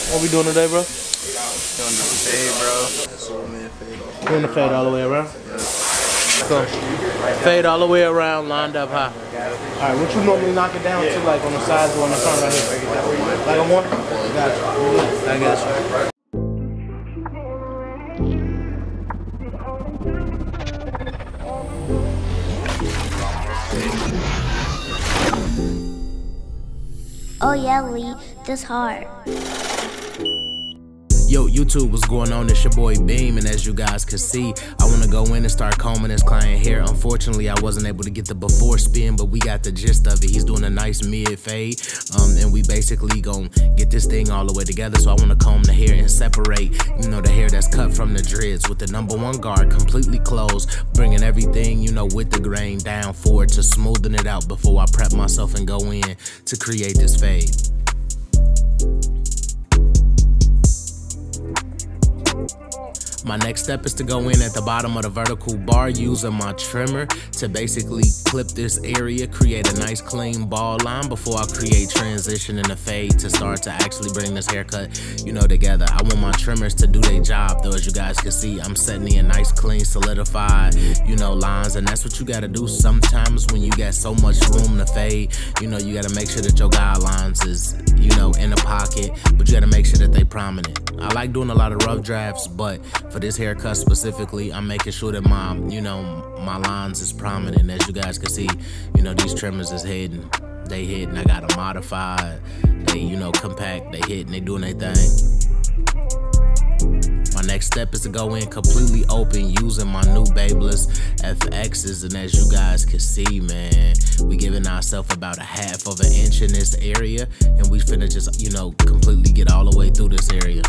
What we doing today, bro? Doing the fade, bro. Superman fade. Doing the fade all the way around? Yeah. So, fade all the way around, lined up high. All right, what you normally knock it down to, like on the sides or on the front right here? Like a one? Gotcha. I got you. Oh yeah, Lee, this hard. Yo, YouTube, what's going on? It's your boy Beam, and as you guys can see, I want to go in and start combing this client hair. Unfortunately, I wasn't able to get the before spin, but we got the gist of it. He's doing a nice mid fade, and we basically gonna get this thing all the way together. So I want to comb the hair and separate, you know, the hair that's cut from the dreads with the #1 guard completely closed, bringing everything, you know, with the grain down forward to smoothing it out before I prep myself and go in to create this fade. My next step is to go in at the bottom of the vertical bar using my trimmer to basically clip this area, create a nice clean ball line before I create transition and a fade to start to actually bring this haircut, you know, together. I want my trimmers to do their job though. As you guys can see, I'm setting in nice, clean, solidified, you know, lines, and that's what you gotta do sometimes when you got so much room to fade. You know, you gotta make sure that your guidelines is, you know, in the pocket, but you gotta make sure that they prominent. I like doing a lot of rough drafts, but for this haircut specifically, I'm making sure that my, you know, my lines is prominent. As you guys can see, you know, these trimmers is hidden. They hidden. I got them modified. They, you know, compact. They hidden. They doing their thing. My next step is to go in completely open using my new Babyliss FXs, and as you guys can see, man, we giving ourselves about a ½ of an inch in this area, and we finna just, you know, completely get all the way through this area.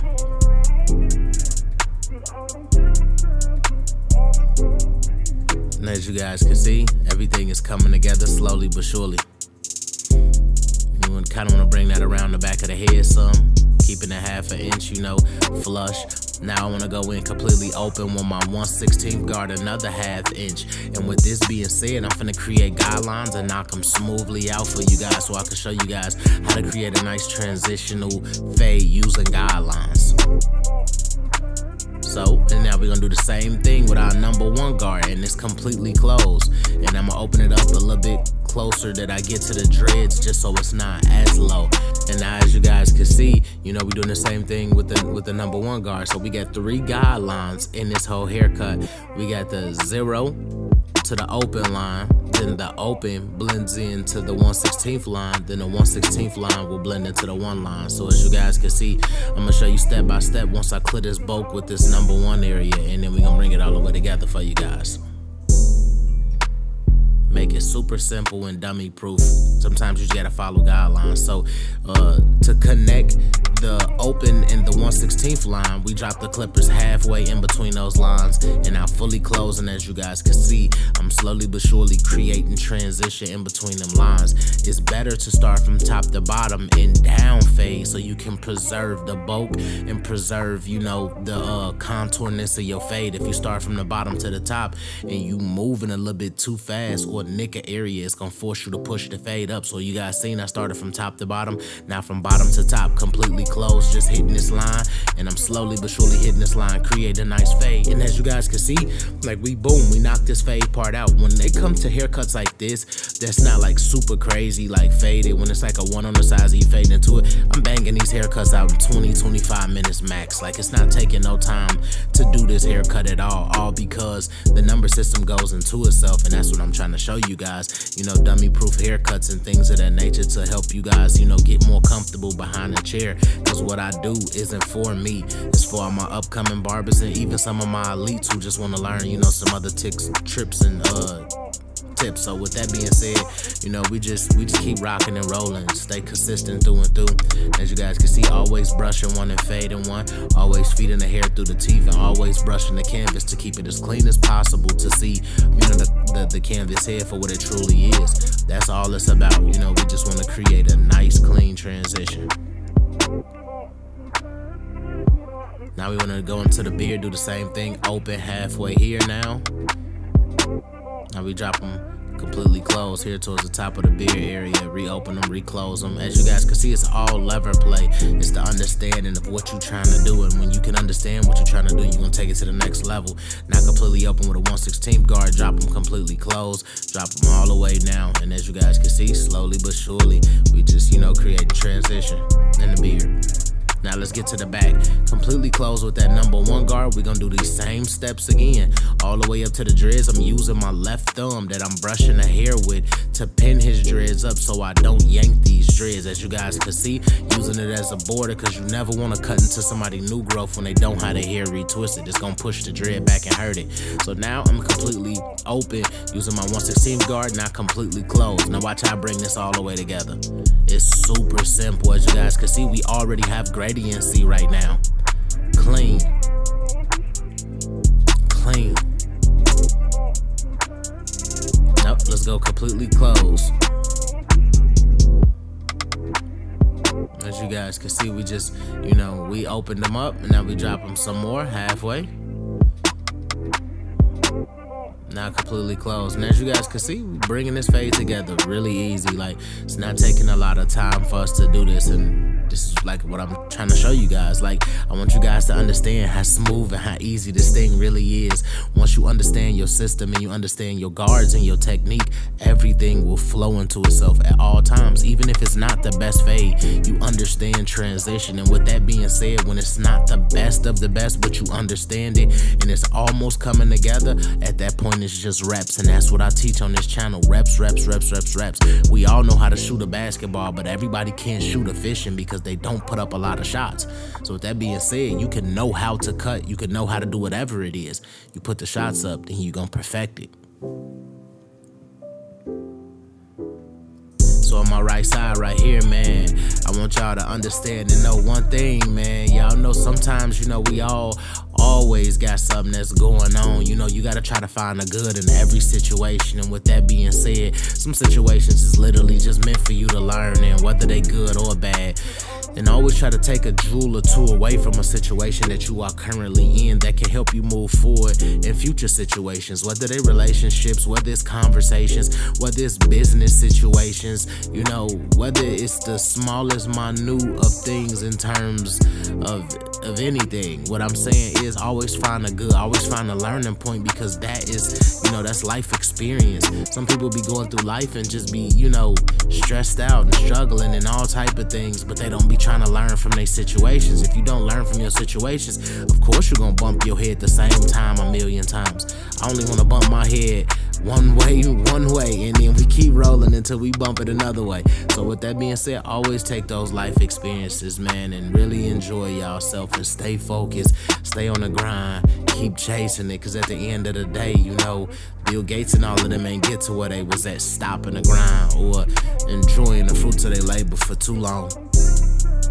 And as you guys can see, everything is coming together slowly but surely. You kind of want to bring that around the back of the head some, keeping it ½ an inch, you know, flush. Now I want to go in completely open with my 1/16 guard, another ½ inch. And with this being said, I'm finna create guidelines and knock them smoothly out for you guys so I can show you guys how to create a nice transitional fade using guidelines. So, and now we're gonna do the same thing with our #1 guard, and it's completely closed. And I'm gonna open it up a little bit closer that I get to the dreads just so it's not as low. And now as you guys can see, you know, we're doing the same thing with the #1 guard. So we got 3 guidelines in this whole haircut. We got the 0 to the open line, then the open blends into the 1/16 line, then the 1/16 line will blend into the 1 line. So as you guys can see, I'm gonna show you step by step once I clear this bulk with this #1 area, and then we're gonna bring it all the way together for you guys. Make it super simple and dummy proof. Sometimes you just gotta follow guidelines. So to connect the open and the 1/16 line, we drop the clippers halfway in between those lines, and now fully closing. As you guys can see, I'm slowly but surely creating transition in between them lines. It's better to start from top to bottom and down fade so you can preserve the bulk and preserve, you know, the contourness of your fade. If you start from the bottom to the top and you moving a little bit too fast or nick an area, it's gonna force you to push the fade up. So you guys seen I started from top to bottom, now from bottom to top, completely closed, just hitting this line, and I'm slowly but surely hitting this line, create a nice fade. And as you guys can see, like we knocked this fade part out. When they come to haircuts like this, that's not like super crazy like faded. When it's like a 1 on the sides and you fade into it, I'm banging these haircuts out in 20-25 minutes max. Like it's not taking no time to do this haircut at all because the number system goes into itself, and that's what I'm trying to show you guys, you know, dummy proof haircuts and things of that nature to help you guys, you know, get more comfortable behind the chair. Because what I do isn't for me, it's for all my upcoming barbers and even some of my elites who just want to learn, you know, some other trips and tips. So with that being said, you know, we just keep rocking and rolling, stay consistent through and through. As you guys can see, always brushing one and fading one, always feeding the hair through the teeth, and always brushing the canvas to keep it as clean as possible to see, you know, the canvas head for what it truly is. That's all it's about. You know, we just want to create a nice clean transition. Now we want to go into the beard, do the same thing, open halfway here now. Now we drop them completely closed here towards the top of the beard area. Reopen them, reclose them. As you guys can see, it's all lever play. It's the understanding of what you're trying to do, and when you can understand what you're trying to do, you're gonna take it to the next level. Not completely open with a 1/16 guard, drop them completely closed, drop them all the way down, and as you guys can see, slowly but surely, we just, you know, create the transition in the beard. Now let's get to the back. Completely closed with that number 1 guard. We're gonna do these same steps again. All the way up to the dreads. I'm using my left thumb that I'm brushing the hair with to pin his dreads up so I don't yank these dreads. As you guys can see, using it as a border, because you never want to cut into somebody's new growth when they don't have their hair retwisted. It's gonna push the dread back and hurt it. So now I'm completely open using my 1/16 guard, not completely closed. Now watch how I bring this all the way together. It's super simple. As you guys can see, we already have gradiency right now. Clean. Clean. Nope, let's go completely closed. As you guys can see, we just, you know, we opened them up and now we drop them some more halfway. Now completely closed. And as you guys can see, we're bringing this fade together really easy. Like, it's not taking a lot of time for us to do this, and this is like what I'm trying to show you guys. Like, I want you guys to understand how smooth and how easy this thing really is. Once you understand your system and you understand your guards and your technique, everything will flow into itself at all times. Even if it's not the best fade, you understand transition. And with that being said, when it's not the best of the best, but you understand it and it's almost coming together, at that point it's just reps. And that's what I teach on this channel. Reps, reps, reps, reps, reps. We all know how to shoot a basketball, but everybody can't shoot efficient because they don't put up a lot of shots. So with that being said, you can know how to cut, you can know how to do whatever it is. You put the shots up, then you're gonna perfect it. So on my right side right here, man, I want y'all to understand and know one thing, man. Y'all know sometimes, you know, we always got something that's going on. You know, you got to try to find the good in every situation. And with that being said, some situations is literally just meant for you to learn, and whether they good or bad. And always try to take a jewel or two away from a situation that you are currently in that can help you move forward in future situations, whether they relationships, whether it's conversations, whether it's business situations, you know, whether it's the smallest minute of things in terms of anything. What I'm saying is always find a good, always find a learning point, because that is, you know, that's life experience. Some people be going through life and just be, you know, stressed out and struggling and all type of things, but they don't be trying to learn from their situations. If you don't learn from your situations, of course you're gonna bump your head the same time 1,000,000 times. I only wanna bump my head one way, and then we keep rolling until we bump it another way. So with that being said, always take those life experiences, man, and really enjoy yourself and stay focused, stay on the grind, keep chasing it, because at the end of the day, you know, Bill Gates and all of them ain't get to where they was at, stopping the grind or enjoying the fruits of their labor for too long.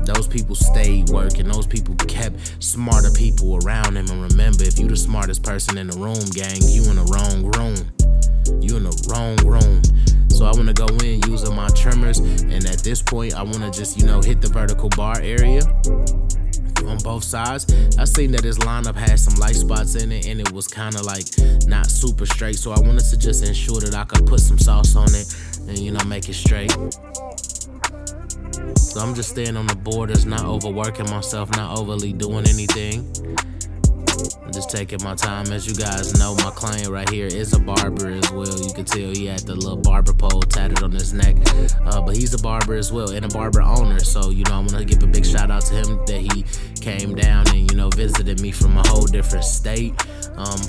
Those people stayed working. Those people kept smarter people around them. And remember, if you the smartest person in the room, gang, you in the wrong room. You in the wrong room. So I want to go in using my trimmers, and at this point, I want to just, you know, hit the vertical bar area on both sides. I seen that this lineup had some light spots in it, and it was kind of like not super straight. So I wanted to just ensure that I could put some sauce on it and, you know, make it straight. So I'm just staying on the borders, not overworking myself, not overly doing anything. I'm just taking my time. As you guys know, my client right here is a barber as well. You can tell he had the little barber pole tatted on his neck. But he's a barber as well, and a barber owner. So, you know, I want to give a big shout out to him that he came down and, you know, visited me from a whole different state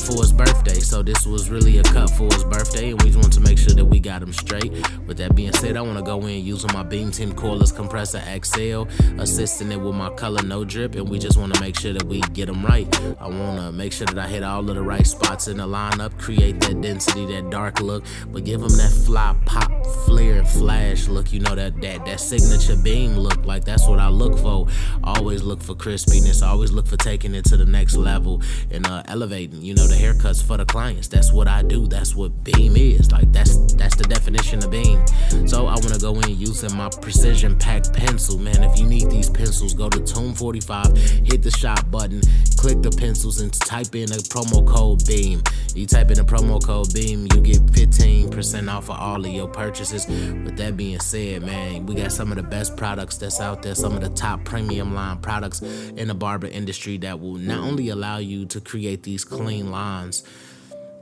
for his birthday. So this was really a cut for his birthday, and we just want to make sure that we got him straight. With that being said, I want to go in using my Beam Team Cordless Compressor XL, assisting it with my color no drip, and we just want to make sure that we get them right. I want to make sure that I hit all of the right spots in the lineup, create that density, that dark look, but give them that fly, pop, flare, and flash look. You know, that signature beam look. Like, that's what I look for. I always look for crispiness. I always look for taking it to the next level and elevating. beam. You know, the haircuts for the clients. That's what I do. That's what beam is. Like, that's the definition of beam. So I want to go in using my precision pack pencil, man. If you need these pencils, go to Tune 45, hit the shop button, click the pencils, and type in a promo code BEAM. You type in the promo code BEAM, you get 15% off of all of your purchases. With that being said, man, we got some of the best products that's out there, some of the top premium line products in the barber industry that will not only allow you to create these clean lines,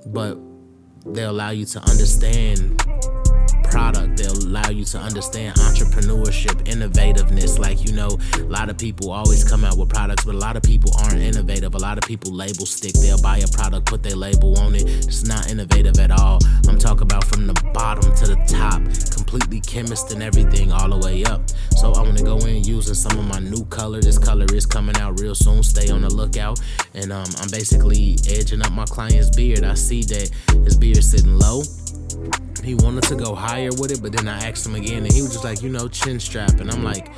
but they'll allow you to understand product. They'll allow you to understand entrepreneurship, innovativeness. Like, you know, a lot of people always come out with products, but a lot of people aren't innovative. A lot of people label stick. They'll buy a product, put their label on it. It's not innovative at all. I'm talking about from the bottom to the top, completely chemist and everything all the way up. So I want to go in using some of my new color. This color is coming out real soon. Stay on the lookout. And I'm basically edging up my client's beard. I see that his beard's sitting low. He wanted to go higher with it, but then I asked him again, and he was just like, you know, chin strap. And I'm like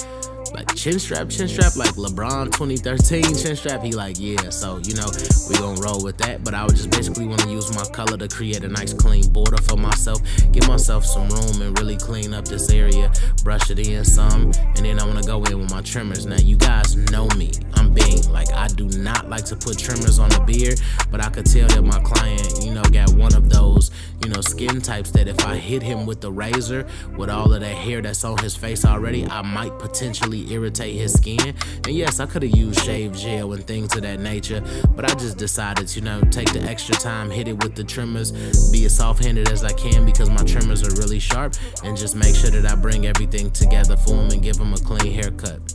chin strap, like LeBron 2013 chin strap. He like, yeah. So, you know, we gonna roll with that. But I would just basically want to use my color to create a nice clean border for myself, give myself some room and really clean up this area, brush it in some, and then I want to go in with my trimmers. Now, you guys know me. I'm being like, I do not like to put trimmers on the beard, but I could tell that my client, you know, got one of those, you know, skin types that if I hit him with the razor with all of that hair that's on his face already, I might potentially irritate his skin. And yes, I could have used shave gel and things of that nature, but I just decided, you know, take the extra time, hit it with the trimmers, be as soft-handed as I can because my trimmers are really sharp, and just make sure that I bring everything together for him and give him a clean haircut.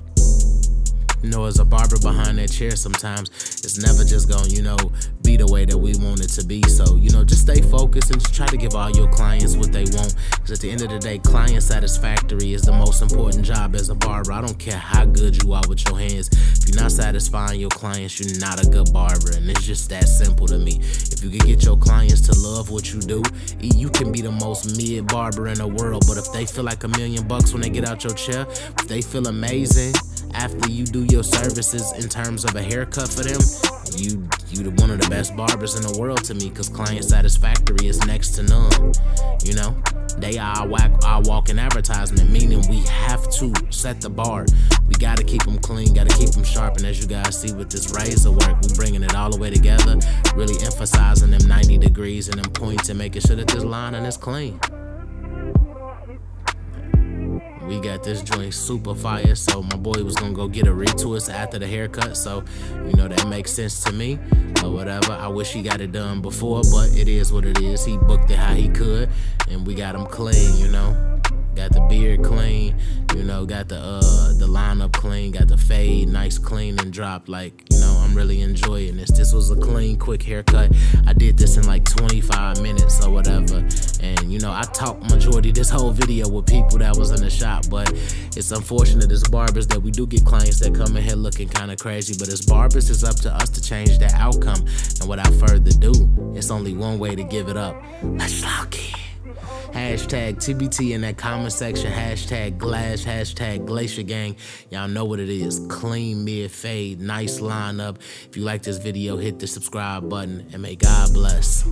You know, as a barber behind that chair, sometimes it's never just gonna, you know, be the way that we want it to be. So, you know, just stay focused and just try to give all your clients what they want. Because at the end of the day, client satisfactory is the most important job as a barber. I don't care how good you are with your hands. If you're not satisfying your clients, you're not a good barber. And it's just that simple to me. If you can get your clients to love what you do, you can be the most mid barber in the world. But if they feel like $1 million when they get out your chair, if they feel amazing after you do your services in terms of a haircut for them, you one of the best barbers in the world to me, because client satisfactory is next to none. You know, they are our walking advertisement, meaning we have to set the bar. We got to keep them clean, got to keep them sharp. And as you guys see with this razor work, we're bringing it all the way together, really emphasizing them 90 degrees and them points and making sure that this lining is clean. We got this joint super fire, so my boy was gonna go get a retwist after the haircut, so, you know, that makes sense to me, or whatever. I wish he got it done before, but it is what it is. He booked it how he could, and we got him clean, you know. Got the beard clean, you know, got the lineup clean, got the fade nice, clean, and dropped. Like, you know, I'm really enjoying this. This was a clean, quick haircut. I did this in like 25 minutes or whatever. And, you know, I talked majority this whole video with people that was in the shop, but it's unfortunate as barbers that we do get clients that come in here looking kind of crazy. But as barbers, it's up to us to change that outcome. And without further ado, it's only one way to give it up. Let's lock in. Hashtag TBT in that comment section. Hashtag Glash, hashtag Glacier Gang. Y'all know what it is. Clean, mid, fade, nice lineup. If you like this video, hit the subscribe button, and may God bless.